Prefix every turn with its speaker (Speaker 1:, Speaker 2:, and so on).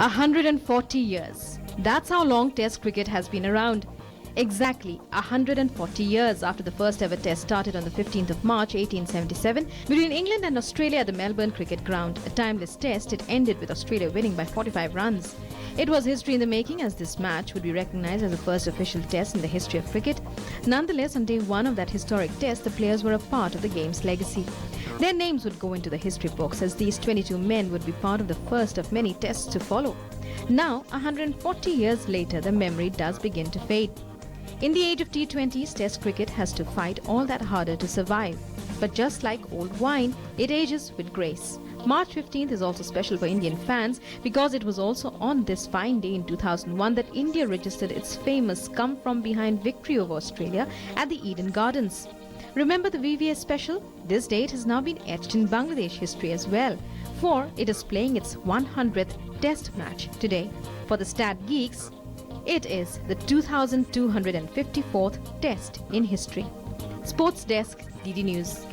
Speaker 1: 140 years. That's how long Test cricket has been around. Exactly 140 years after the first ever Test started on the 15th of March 1877 between England and Australia at the Melbourne Cricket Ground. A timeless Test, it ended with Australia winning by 45 runs. It was history in the making, as this match would be recognised as the first official Test in the history of cricket. Nonetheless, on day one of that historic Test, the players were a part of the game's legacy. Their names would go into the history books, as these 22 men would be part of the first of many Tests to follow. Now, 140 years later, the memory does begin to fade. In the age of T20s, Test cricket has to fight all that harder to survive. But just like old wine, it ages with grace. March 15th is also special for Indian fans because it was also on this fine day in 2001 that India registered its famous come-from-behind victory over Australia at the Eden Gardens. Remember the VVS special? This date has now been etched in Bangladesh history as well, for it is playing its 100th Test match today. For the Stat Geeks, it is the 2254th Test in history. Sports Desk, DD News.